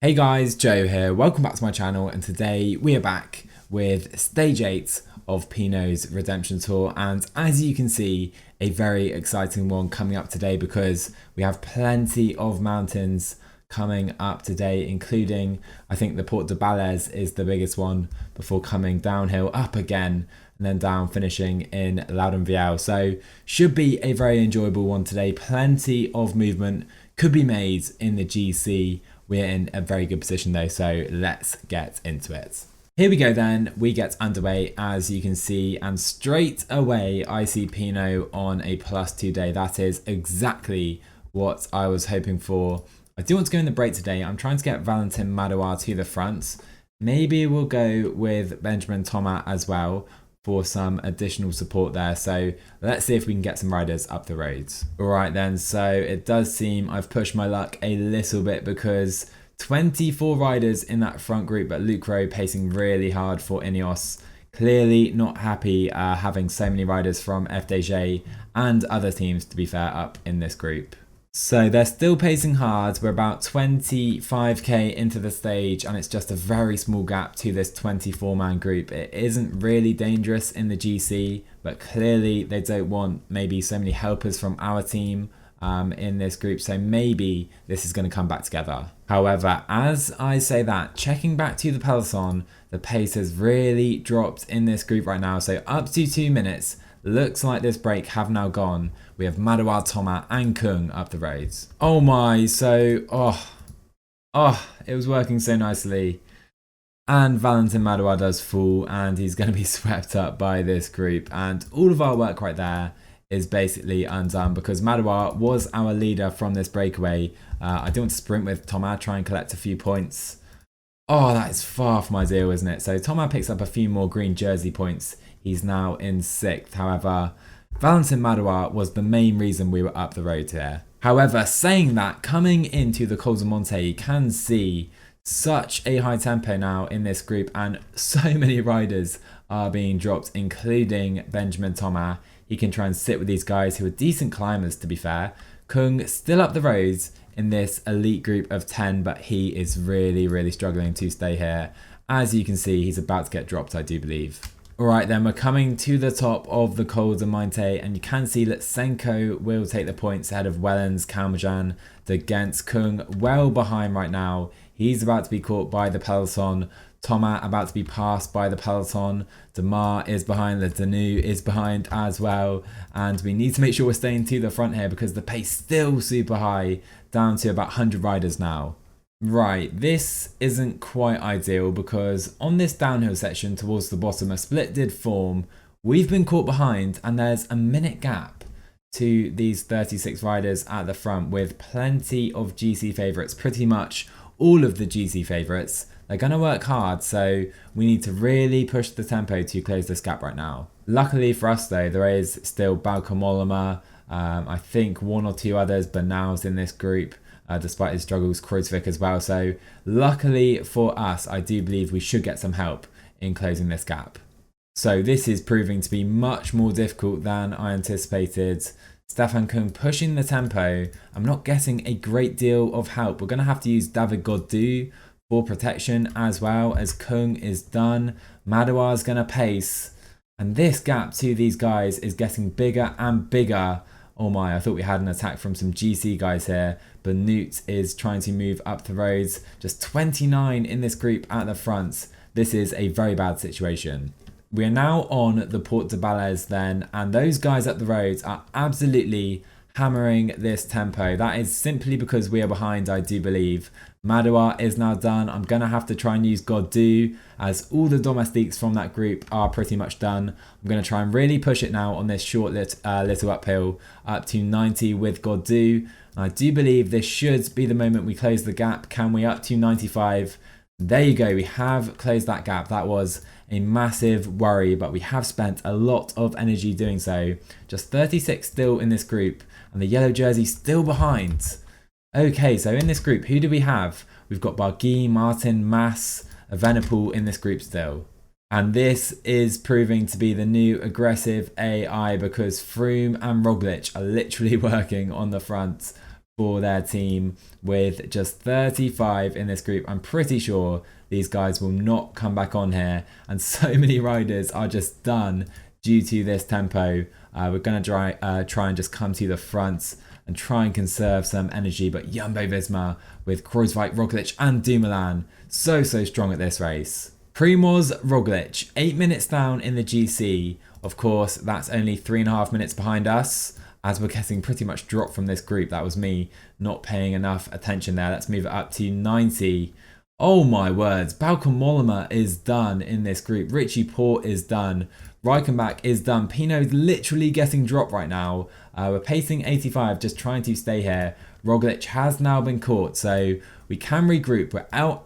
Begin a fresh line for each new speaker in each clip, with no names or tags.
Hey guys, Joe here, welcome back to my channel, and today we are back with stage 8 of PINOT'S Redemption Tour, and as you can see, a very exciting one coming up today because we have plenty of mountains coming up today, including, I think the Porte de Balles is the biggest one before coming downhill, up again, and then down, finishing in Loudenvielle. So should be a very enjoyable one today. Plenty of movement could be made in the GC. We're in a very good position though, so let's get into it. Here we go then, we get underway as you can see, and straight away I see Pinot on a +2 day. That is exactly what I was hoping for. I do want to go in the break today. I'm trying to get Valentin Madouar to the front. Maybe we'll go with Benjamin Thomas as well for some additional support there. So let's see if we can get some riders up the roads. All right then, so it does seem I've pushed my luck a little bit because 24 riders in that front group, but Luke Rowe pacing really hard for Ineos. Clearly not happy having so many riders from FDJ and other teams, to be fair, up in this group. So they're still pacing hard. We're about 25k into the stage and it's just a very small gap to this 24-man group. It isn't really dangerous in the GC, but clearly they don't want maybe so many helpers from our team in this group, so maybe this is going to come back together. However, as I say that, checking back to the peloton, the pace has really dropped in this group right now, so up to 2 minutes. Looks like this break have now gone. We have Madouar, Thomas and Kung up the roads. Oh my, so, it was working so nicely. And Valentin Madouar does fall and he's going to be swept up by this group. And all of our work right there is basically undone because Madouar was our leader from this breakaway. I do want to sprint with Thomas, try and collect a few points. Oh, that is far from ideal, isn't it? So Thomas picks up a few more green jersey points. He's now in 6th. However, Valentin Madouar was the main reason we were up the road here. However, saying that, coming into the Col de Monte, you can see such a high tempo now in this group and so many riders are being dropped, including Benjamin Thomas. He can try and sit with these guys who are decent climbers, to be fair. Kung still up the roads in this elite group of 10, but he is really struggling to stay here. As you can see, he's about to get dropped, I do believe. Alright then, we're coming to the top of the Col de Monte and you can see that Senko will take the points ahead of Wellens, Kalmajan, De Gent, Kung well behind right now. He's about to be caught by the peloton. Thomas about to be passed by the peloton. Demar is behind, the Danu is behind as well. And we need to make sure we're staying to the front here because the pace still super high, down to about 100 riders now. Right, this isn't quite ideal because on this downhill section towards the bottom, a split did form. We've been caught behind and there's a minute gap to these 36 riders at the front with plenty of GC favourites, pretty much all of the GC favourites. They're going to work hard, so we need to really push the tempo to close this gap right now. Luckily for us though, there is still Balcomolima, I think 1 or 2 others, Bernal's in this group. Despite his struggles, Kreuzvik as well. So luckily for us, I do believe we should get some help in closing this gap. So this is proving to be much more difficult than I anticipated. Stefan Kung pushing the tempo. I'm not getting a great deal of help. We're going to have to use David Gaudu for protection as well, as Kung is done. Madouar's going to pace. And this gap to these guys is getting bigger and bigger. Oh my, I thought we had an attack from some GC guys here. Benut is trying to move up the roads. Just 29 in this group at the front. This is a very bad situation. We are now on the Porte de Balles then, and those guys up the roads are absolutely hammering this tempo. That is simply because we are behind, I do believe. Madouar is now done. I'm going to have to try and use Gaudu as all the domestiques from that group are pretty much done. I'm going to try and really push it now on this short little uphill up to 90 with Gaudu. I do believe this should be the moment we close the gap. Can we up to 95? There you go. We have closed that gap. That was a massive worry, but we have spent a lot of energy doing so. Just 36 still in this group and the yellow jersey still behind. Okay, so in this group, who do we have? We've got Barguil, Martin, Mas, Evenepoel in this group still. And this is proving to be the new aggressive AI because Froome and Roglic are literally working on the front. for their team with just 35 in this group. I'm pretty sure these guys will not come back on here, and so many riders are just done due to this tempo. We're going to try and just come to the front and try and conserve some energy, but Jumbo-Visma with Kruijswijk, Roglic and Dumoulin so strong at this race. Primoz Roglic, 8 minutes down in the GC. Of course, that's only 3.5 minutes behind us, as we're getting pretty much dropped from this group. That was me not paying enough attention there. Let's move it up to 90. Oh my words, Bauke Mollema is done in this group. Richie Porte is done. Reichenbach is done. Pinot's literally getting dropped right now. We're pacing 85, just trying to stay here. Roglic has now been caught, so we can regroup.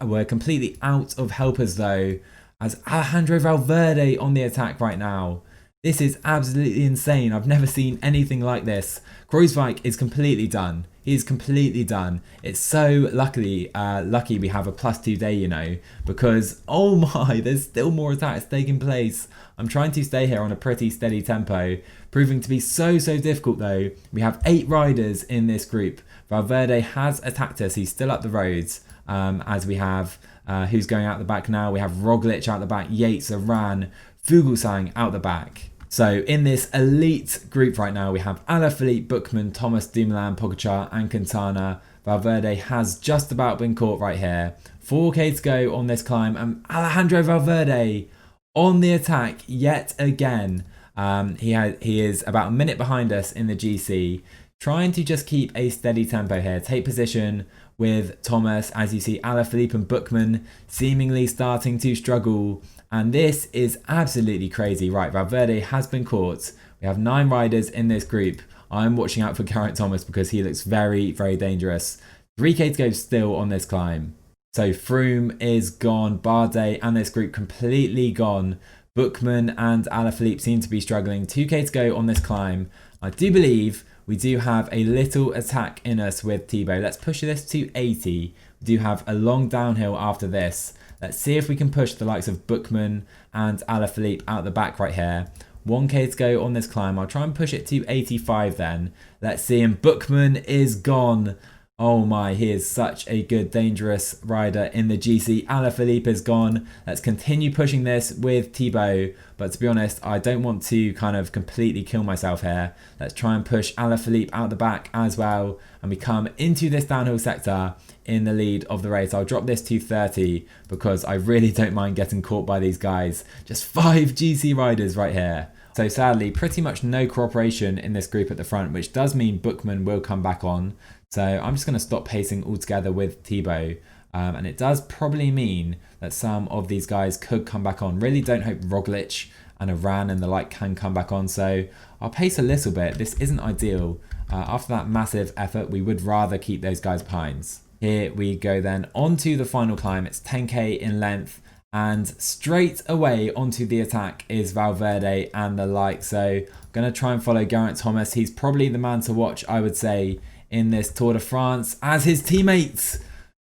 We're completely out of helpers though, as Alejandro Valverde on the attack right now. This is absolutely insane. I've never seen anything like this. Kruijswijk is completely done. He's completely done. It's so lucky we have a +2 day, you know, because oh my, there's still more attacks taking place. I'm trying to stay here on a pretty steady tempo, proving to be so difficult though. We have 8 riders in this group. Valverde has attacked us. He's still up the roads, as we have who's going out the back now. We have Roglic out the back, Yates, Aran, Fuglsang out the back. So in this elite group right now, we have Alaphilippe, Buchmann, Thomas, Dumoulin, Pogačar and Quintana. Valverde has just about been caught right here. 4k to go on this climb, and Alejandro Valverde on the attack yet again. He is about a minute behind us in the GC, trying to just keep a steady tempo here. Take position with Thomas, as you see Alaphilippe and Buchmann seemingly starting to struggle. And this is absolutely crazy. Right, Valverde has been caught. We have 9 riders in this group. I'm watching out for Geraint Thomas because he looks very dangerous. 3k to go still on this climb. So Froome is gone. Bardet and this group completely gone. Buchmann and Alaphilippe seem to be struggling. 2k to go on this climb. I do believe we do have a little attack in us with Thibaut. Let's push this to 80. We do have a long downhill after this. Let's see if we can push the likes of Buchmann and Alaphilippe out the back right here. 1k to go on this climb. I'll try and push it to 85 then. Let's see, and Buchmann is gone. Oh my, he is such a good, dangerous rider in the GC. Alaphilippe is gone. Let's continue pushing this with Thibaut. But to be honest, I don't want to kind of completely kill myself here. Let's try and push Alaphilippe out the back as well. And we come into this downhill sector in the lead of the race. I'll drop this to 30 because I really don't mind getting caught by these guys. Just 5 GC riders right here. So sadly, pretty much no cooperation in this group at the front, which does mean Buchmann will come back on. So I'm just going to stop pacing altogether with Thibaut. And it does probably mean that some of these guys could come back on. Really don't hope Roglic and Aran and the like can come back on. So I'll pace a little bit. This isn't ideal. After that massive effort, we would rather keep those guys behind. Here we go then onto the final climb. It's 10k in length. And straight away onto the attack is Valverde and the like. So I'm going to try and follow Geraint Thomas. He's probably the man to watch, I would say, in this Tour de France, as his teammates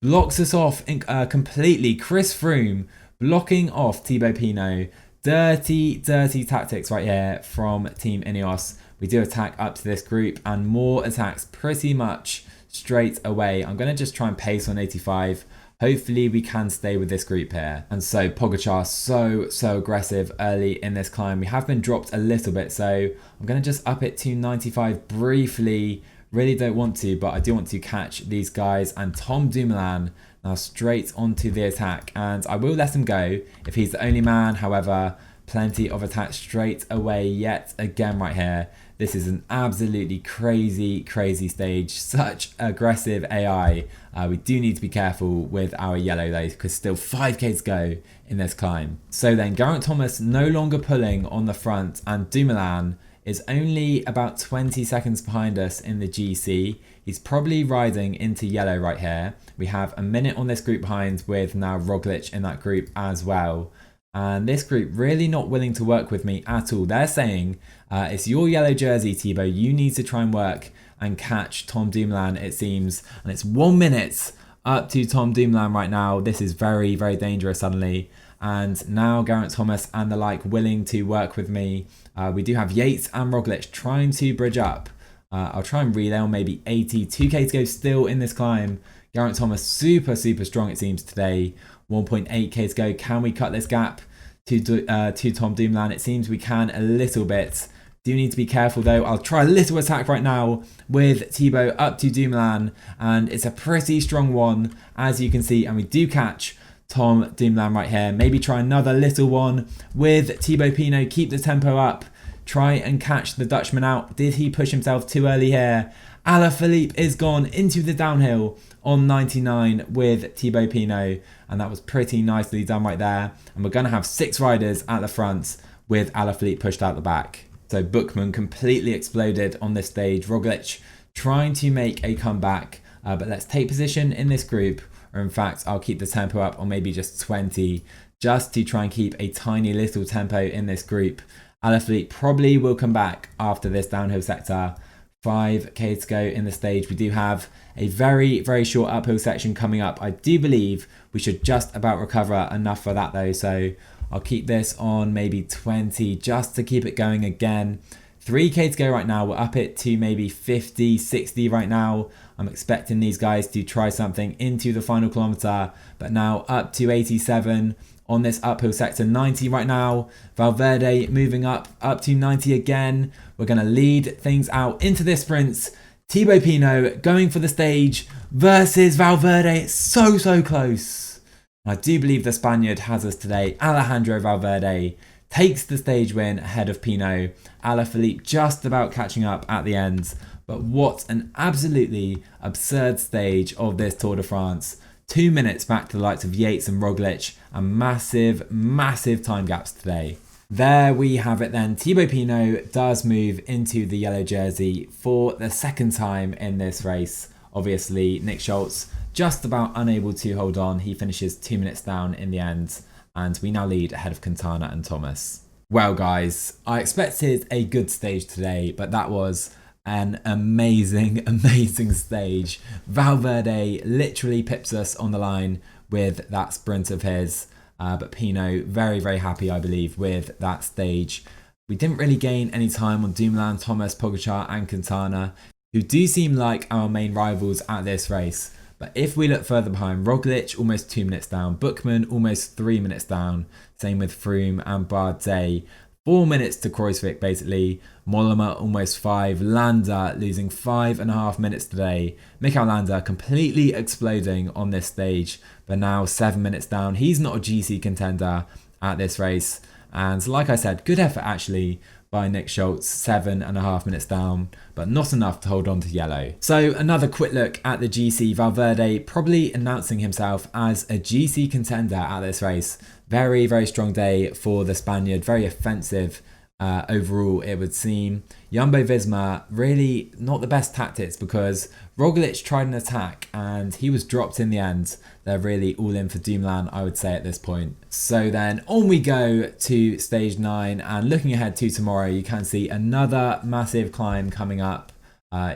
blocks us off completely. Chris Froome blocking off Thibaut Pinot. Dirty tactics right here from Team Ineos. We do attack up to this group and more attacks pretty much straight away. I'm going to just try and pace on 85. Hopefully we can stay with this group here. And so Pogačar so aggressive early in this climb. We have been dropped a little bit, so I'm going to just up it to 95 briefly. Really don't want to, but I do want to catch these guys. And Tom Dumoulin now straight onto the attack, and I will let him go if he's the only man. However, plenty of attacks straight away yet again right here. This is an absolutely crazy stage. Such aggressive AI. We do need to be careful with our yellow though, because still 5k to go in this climb. So then Geraint Thomas no longer pulling on the front, and Dumoulin is only about 20 seconds behind us in the GC. He's probably riding into yellow right here. We have a minute on this group behind, with now Roglic in that group as well. And this group really not willing to work with me at all. They're saying, it's your yellow jersey, Thibaut. You need to try and work and catch Tom Dumoulin, it seems. And it's 1 minute up to Tom Dumoulin right now. This is very dangerous suddenly. And now Geraint Thomas and the like willing to work with me. We do have Yates and Roglic trying to bridge up. I'll try and relay on maybe 80. 2k to go still in this climb. Geraint Thomas super strong it seems today. 1.8k to go. Can we cut this gap to Tom Dumoulin? It seems we can a little bit. Do need to be careful though. I'll try a little attack right now with Thibaut up to Dumoulin, and it's a pretty strong one as you can see, and we do catch Tom Dumoulin right here. Maybe try another little one with Thibaut Pinot. Keep the tempo up. Try and catch the Dutchman out. Did he push himself too early here? Alaphilippe is gone into the downhill on 99 with Thibaut Pinot, and that was pretty nicely done right there. And we're going to have 6 riders at the front with Alaphilippe pushed out the back. So Bookman completely exploded on this stage. Roglic trying to make a comeback, but let's take position in this group, or in fact I'll keep the tempo up on maybe just 20 just to try and keep a tiny little tempo in this group. Alaphilippe probably will come back after this downhill sector. 5k to go in the stage. We do have a very short uphill section coming up. I do believe we should just about recover enough for that though, so I'll keep this on maybe 20 just to keep it going again. 3k to go right now. We're up it to maybe 50, 60 right now. I'm expecting these guys to try something into the final kilometer, but now up to 87 on this uphill sector. 90 right now. Valverde moving up to 90 again. We're going to lead things out into this sprints. Thibaut Pinot going for the stage versus Valverde. It's so close. I do believe the Spaniard has us today. Alejandro Valverde takes the stage win ahead of Pinot. Alaphilippe just about catching up at the end. But what an absolutely absurd stage of this Tour de France. 2 minutes back to the likes of Yates and Roglic, and massive time gaps today. There we have it then. Thibaut Pinot does move into the yellow jersey for the second time in this race. Obviously, Nick Schultz just about unable to hold on. He finishes 2 minutes down in the end, and we now lead ahead of Quintana and Thomas. Well guys, I expected a good stage today, but that was an amazing stage. Valverde literally pips us on the line with that sprint of his, but Pinot very happy, I believe, with that stage. We didn't really gain any time on Dumoulin, Thomas, Pogacar and Quintana, who do seem like our main rivals at this race. But if we look further behind, Roglic almost 2 minutes down, Bookman almost 3 minutes down, same with Froome and Bardet. 4 minutes to Kruijswijk basically, Mollema almost 5, Landa losing 5.5 minutes today. Mikel Landa completely exploding on this stage, but now 7 minutes down. He's not a GC contender at this race, and like I said, good effort actually by Nick Schultz, 7.5 minutes down, but not enough to hold on to yellow. So another quick look at the GC. Valverde probably announcing himself as a GC contender at this race. Very strong day for the Spaniard, very offensive overall it would seem. Jumbo-Visma really not the best tactics because Roglic tried an attack and he was dropped in the end. They're really all in for Dumoulin, I would say, at this point. So then on we go to stage 9, and looking ahead to tomorrow, you can see another massive climb coming up.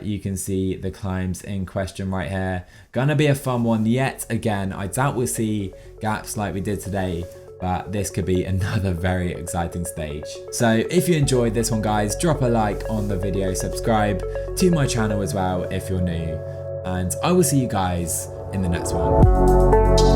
You can see the climbs in question right here. Gonna be a fun one yet again. I doubt we'll see gaps like we did today, but this could be another very exciting stage. So if you enjoyed this one guys, drop a like on the video, subscribe to my channel as well if you're new, and I will see you guys in the next one.